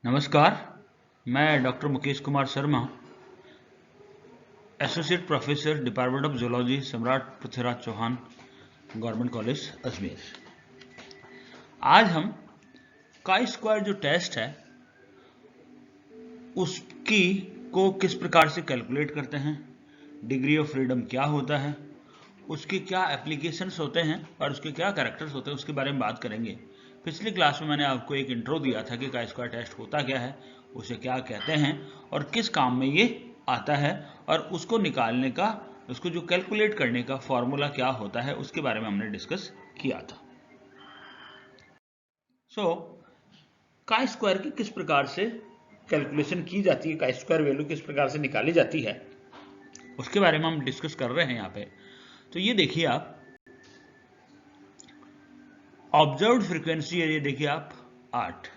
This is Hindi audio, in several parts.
नमस्कार, मैं doctor Mukesh Kumar Sharma, associate professor department of zoology, सम्राट पृथ्वीराज चौहान गवर्नमेंट कॉलेज अजमेर। आज हम काई स्क्वायर जो टेस्ट है उसकी को किस प्रकार से कैलकुलेट करते हैं, डिग्री ऑफ फ्रीडम क्या होता है, उसके क्या एप्लीकेशंस होते हैं और उसके क्या कैरेक्टर्स होते हैं, उसके बारे में बात करेंगे। पिछली क्लास में मैंने आपको एक इंट्रो दिया था कि काई स्क्वायर टेस्ट होता क्या है, उसे क्या कहते हैं और किस काम में ये आता है, और उसको निकालने का, उसको जो कैलकुलेट करने का फॉर्मूला क्या होता है उसके बारे में हमने डिस्कस किया था। काई स्क्वायर की किस प्रकार से कैलकुलेशन की जाती है, काई स्क्वायर वैल्यू किस प्रकार से निकाली जाती है, उसके बारे में हम डिस्कस कर रहे हैं यहाँ पे। तो ये देखिए आप, ऑब्जर्व्ड फ्रीक्वेंसी है, ये देखिए आप 8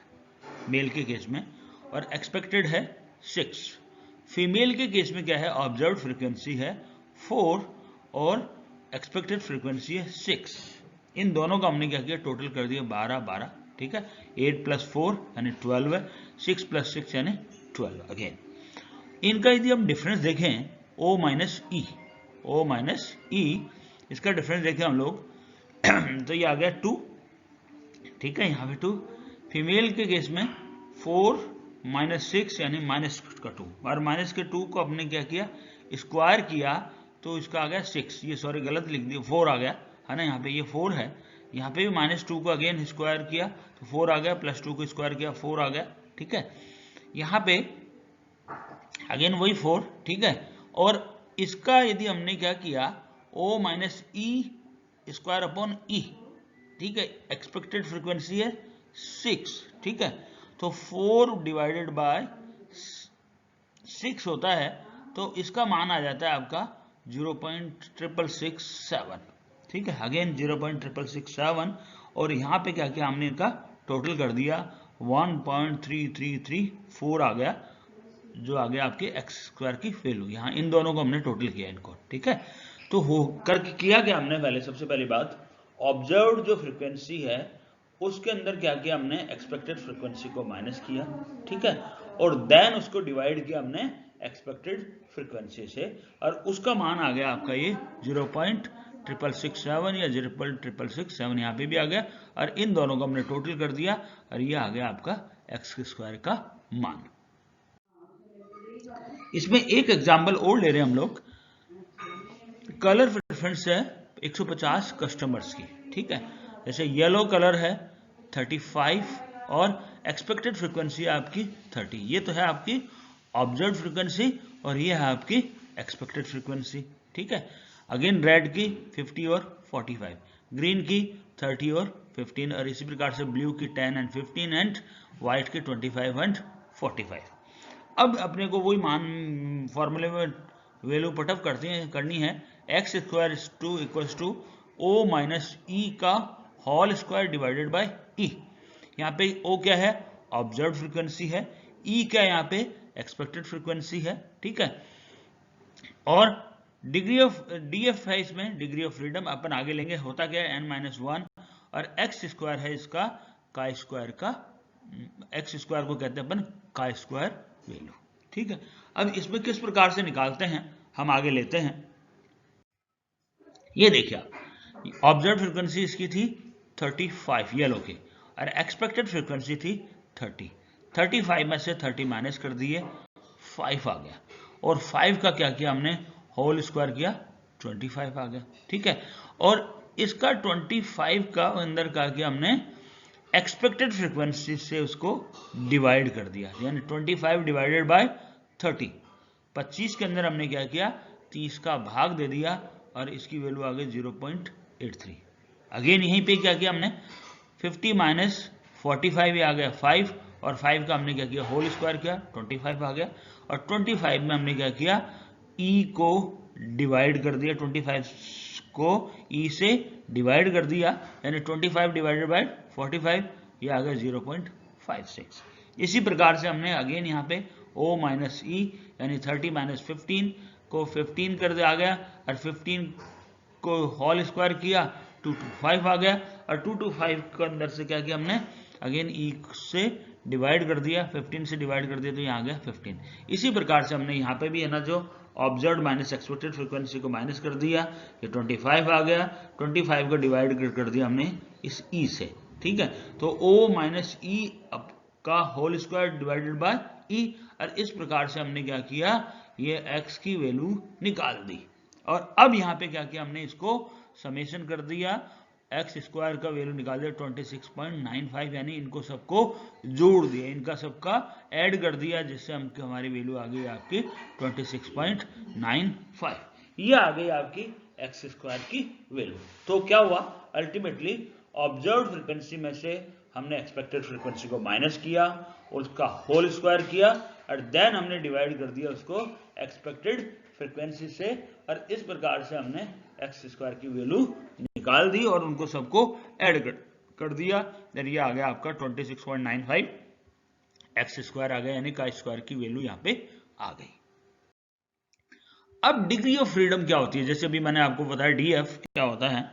मेल के केस में, और एक्सपेक्टेड है 6। फीमेल के केस में क्या है, ऑब्जर्व्ड फ्रीक्वेंसी है 4 और एक्सपेक्टेड फ्रीक्वेंसी है 6। इन दोनों का हमने क्या किया, टोटल कर दिया 12, ठीक है। 8 + 4 यानी 12 है, 6 + 6 यानी 12। अगेन इनका यदि हम डिफरेंस देखें, O - E, इसका डिफरेंस देखें हम लोग तो ये आ गया 2, ठीक है, यहाँ पे 2। फीमेल के केस में 4 - 6 यानी -2, और माइनस के 2 को हमने क्या किया, स्क्वायर किया तो इसका आ गया 6। ये सॉरी गलत लिख दिया, 4 आ गया है ना, यहाँ पे ये 4 है, यहाँ पे भी -2 को अगेन स्क्वायर किया तो 4 आ गया, +2 को स्क्वायर किया 4 आ गया, ठीक है। यहाँ पे अगेन वही 4, ठीक है। और इसका यदि हमने क्या किया, O - E square upon E, ठीक है, एक्सपेक्टेड फ्रीक्वेंसी है 6, ठीक है। तो 4 डिवाइडेड बाय 6 होता है, तो इसका मान आ जाता है आपका 0.667, ठीक है। अगेन 0.667, और यहाँ पे क्या किया हमने, इनका टोटल कर दिया 1.3334 आ गया, जो आ गया आपके एक्स स्क्वायर की वैल्यू। यहाँ इन दोनों को हमने टोटल किया इनको, ठीक है। तो हो करके किया क्या हमने, पहले सबसे पहली बात, ऑब्जर्व्ड जो फ्रीक्वेंसी है उसके अंदर क्या किया हमने, एक्सपेक्टेड फ्रीक्वेंसी को माइनस किया, ठीक है, और देन उसको डिवाइड किया हमने एक्सपेक्टेड फ्रीक्वेंसी से, और उसका मान आ गया आपका ये 0.667 या 0.667, यहाँ पे भी आ गया, और इन दोनों को हमने टोटल कर दिया और ये आ गया आपका एक्स स्क्वायर का मान। इसमें एक एग्जाम्पल और ले रहे हैं हम लोग, कलर प्रेफरेंस है 150 कस्टमर्स की, ठीक है। जैसे येलो कलर है 35 और एक्सपेक्टेड फ्रीक्वेंसी है आपकी 30। ये तो है आपकी ऑब्जर्व फ्रीक्वेंसी और ये है आपकी एक्सपेक्टेड फ्रीक्वेंसी, ठीक है। अगेन रेड की 50 और 45, ग्रीन की 30 और 15, और इसी प्रकार से ब्लू की 10 और 15 एंड व्हाइट की 25 और 45। अब अपने को वही मान फॉर्मूले में वैल्यू पुटअप करनी है, x square equals to O - E का whole square divided by E। यहाँ पे O क्या है, ऑब्जर्व फ्रीक्वेंसी है, E क्या है यहाँ पे, एक्सपेक्टेड फ्रीक्वेंसी है, ठीक है। और डिग्री ऑफ DF है, इसमें डिग्री ऑफ फ्रीडम अपन आगे लेंगे, होता क्या है n-1, और एक्स स्क्वायर है इसका काई स्क्वायर का, एक्स स्क्वायर को कहते हैं अपन काई स्क्वायर वैल्यू, ठीक है। अब इसमें किस प्रकार से निकालते हैं हम आगे लेते हैं। ये देखिए आप, ऑब्जर्व फ्रीक्वेंसी इसकी थी 35 येलो की, और एक्सपेक्टेड फ्रीक्वेंसी थी 30। 35 में से 30 माइनस कर दिए, 5 आ गया, और 5 का क्या किया हमने, होल स्क्वायर किया, 25 आ गया, ठीक है। और इसका 25 का अंदर क्या किया हमने, एक्सपेक्टेड फ्रीक्वेंसी से उसको डिवाइड कर दिया, यानी 25 डिवाइडेड बाय 30, 25 के अंदर हमने क्या किया, 30 का भाग दे दिया, और इसकी वैल्यू आ गई 0.83। अगेन यहीं पे क्या किया हमने, 50 - 45 ये आ गया 5, और 5 का हमने क्या किया, होल स्क्वायर किया, 25 आ गया, और 25 में हमने क्या किया, E को डिवाइड कर दिया, 25 को E से डिवाइड कर दिया, यानी 25 डिवाइडेड बाय 45, ये आ गया 0.56। इसी प्रकार से हमने अगेन यहाँ पे O - E यानी 30 - 15 को 15 कर दिया आ गया, और 15 को होल स्क्वायर किया, 225 आ गया, और 225 के अंदर से क्या किया हमने, अगेन E से डिवाइड कर दिया, 15 से डिवाइड कर दिया तो यहाँ आ गया 15। इसी प्रकार से हमने यहाँ पे भी है ना जो ऑब्जर्व माइनस एक्सपेक्टेड फ्रीक्वेंसी को माइनस कर दिया, ये 25 आ गया, 25 को डिवाइड कर दिया हमने इस ई से, ठीक है। तो ओ माइनस ई का होल स्क्वायर डिवाइडेड बाय ई, और इस प्रकार से हमने क्या किया, ये x की वैल्यू निकाल दी। और अब यहाँ पे क्या किया हमने, इसको समेशन कर दिया, एक्स स्क्वायर का वैल्यू निकाल दिया 26.95, यानी इनको सबको जोड़ दिया, इनका सबका ऐड कर दिया, जिससे हमकी हमारी वैल्यू आ गई आपकी 26.95, ये आ गई आपकी एक्स स्क्वायर की वैल्यू। तो क्या हुआ, अल्टीमेटली ऑब्जर्व फ्रीक्वेंसी में से हमने एक्सपेक्टेड फ्रीक्वेंसी को माइनस किया, उसका होल स्क्वायर किया, और देन हमने डिवाइड कर दिया उसको एक्सपेक्टेड फ्रीक्वेंसी से, और इस प्रकार से हमने एक्स स्क्वायर की वैल्यू निकाल दी और उनको सबको ऐड कर दिया। ये आ गया आपका 26.95 एक्स स्क्वायर आ गया, यानी का स्क्वायर की वैल्यू यहाँ पे आ गई। अब डिग्री ऑफ फ्रीडम क्या होती है, जैसे अभी मैंने आपको बताया डीएफ क्या होता है,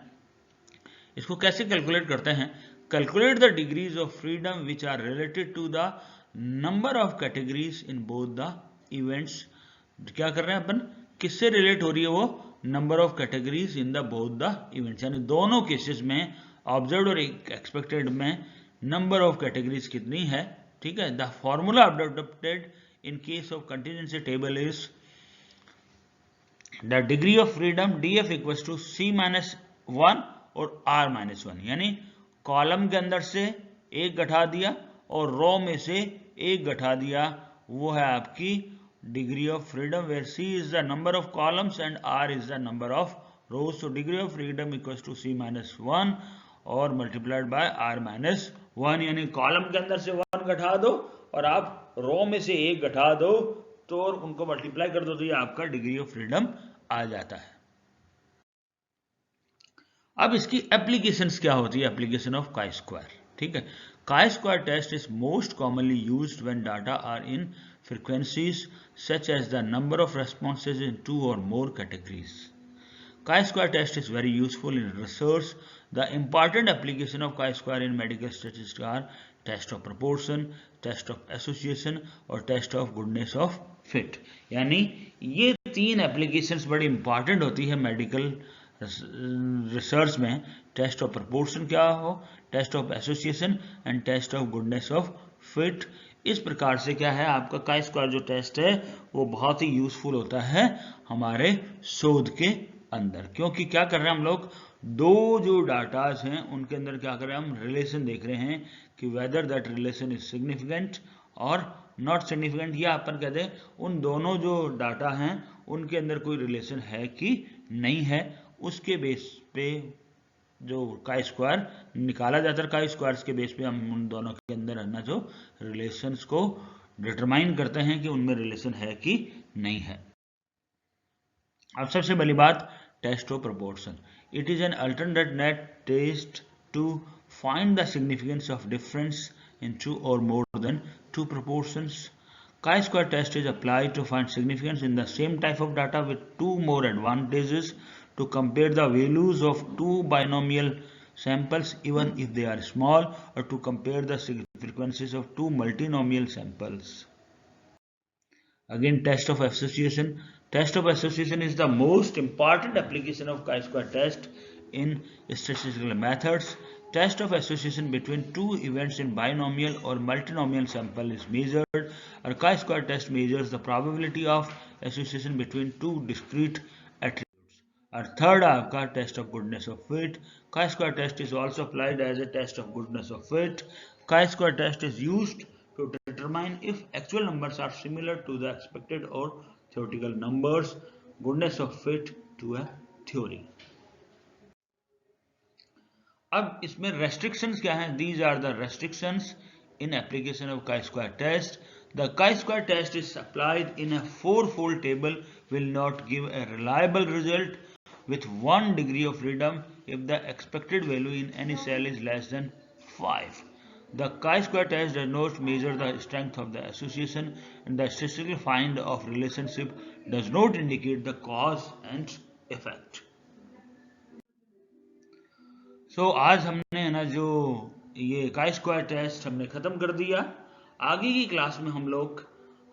इसको कैसे कैलकुलेट करते हैं। Calculate the degrees of freedom which are related to the number of categories in both the events. क्या कर रहे हैं अपन, किससे रिलेट हो रही है वो, number of categories in the both the events, यानी दोनों केसेस में ऑब्जर्व्ड और एक्सपेक्टेड में नंबर ऑफ कैटेगरीज कितनी है, ठीक है। The formula adopted in case of contingency table is the degree of freedom DF equals to C minus 1 और आर माइनस 1, यानी कॉलम के अंदर से एक घटा दिया और रो में से एक घटा दिया, वो है आपकी degree of freedom, where C is the number of columns and R is the number of rows. So degree of freedom equals to C minus 1 और मल्टीप्लाइड बाय आर माइनस 1, यानी कॉलम के अंदर से 1 घटा दो और आप रो में से एक घटा दो, तो उनको मल्टीप्लाई कर दो, तो ये आपका डिग्री ऑफ फ्रीडम आ जाता है। अब इसकी एप्लीकेशंस क्या होती है, एप्लीकेशन ऑफ काई स्क्वायर, ठीक है। Chi square test is most commonly used when data are in frequencies such as the number of responses in 2 or more categories. Chi-square test is very useful in research. The important application of chi-square in medical statistics are test of proportion, test of association और test of goodness of fit. यानी ये 3 एप्लीकेशंस बड़ी इंपॉर्टेंट होती है मेडिकल रिसर्च में। टेस्ट ऑफ प्रपोर्शन क्या हो, test of association and test of goodness of fit. इस प्रकार से क्या है आपका काई स्क्वायर जो टेस्ट है वो बहुत ही यूजफुल होता है हमारे शोध के अंदर, क्योंकि क्या कर रहे हैं हम लोग, दो जो डाटाज हैं उनके अंदर क्या कर रहे हैं हम, रिलेशन देख रहे हैं कि whether that relation is significant और नॉट सिग्निफिकेंट, या अपन कहते हैं उन दोनों जो डाटा हैं उनके अंदर कोई रिलेशन है कि नहीं है, उसके बेस पे जो काई स्क्वायर निकाला जाता है। काई स्क्वायर्स के बेस पे हम उन दोनों के अंदर है ना जो रिलेशंस को डिटरमाइन करते हैं कि उनमें रिलेशन है कि नहीं है। अब सबसे बड़ी बात, test of proportion. It is an alternative test to find the significance of difference in 2 or more than 2 proportions. Chi-square test is applied to find significance in the same type of data with 2 more advantages: to compare the values of 2 binomial samples even if they are small, or to compare the frequencies of 2 multinomial samples. Again, test of association. Test of association is the most important application of chi-square test in statistical methods. Test of association between 2 events in binomial or multinomial sample is measured. A chi-square test measures the probability of association between 2 discrete attributes. Our third आपका test of goodness of fit. Chi-square test is also applied as a test of goodness of fit. Chi-square test is used to determine if actual numbers are similar to the expected or theoretical numbers. Goodness of fit to a theory. अब इसमें restrictions क्या हैं? These are the restrictions in application of chi-square test. The chi-square test is applied in a 4-fold table will not give a reliable result with 1 degree of freedom if the expected value in any cell is less than 5. The chi-square test does not measure the strength of the association, and the statistical find of relationship does not indicate the cause and effect. So आज हमने है ना जो ये chi-square टेस्ट हमने खत्म कर दिया। आगे की क्लास में हम लोग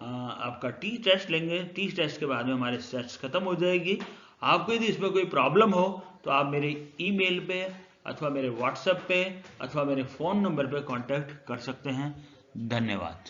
आपका टी टेस्ट लेंगे। टी टेस्ट के बाद में हमारे टेस्ट खत्म हो जाएगी। आपको यदि इसमें कोई प्रॉब्लम हो तो आप मेरे ईमेल पे अथवा मेरे व्हाट्सएप पे अथवा मेरे फ़ोन नंबर पे कांटेक्ट कर सकते हैं। धन्यवाद।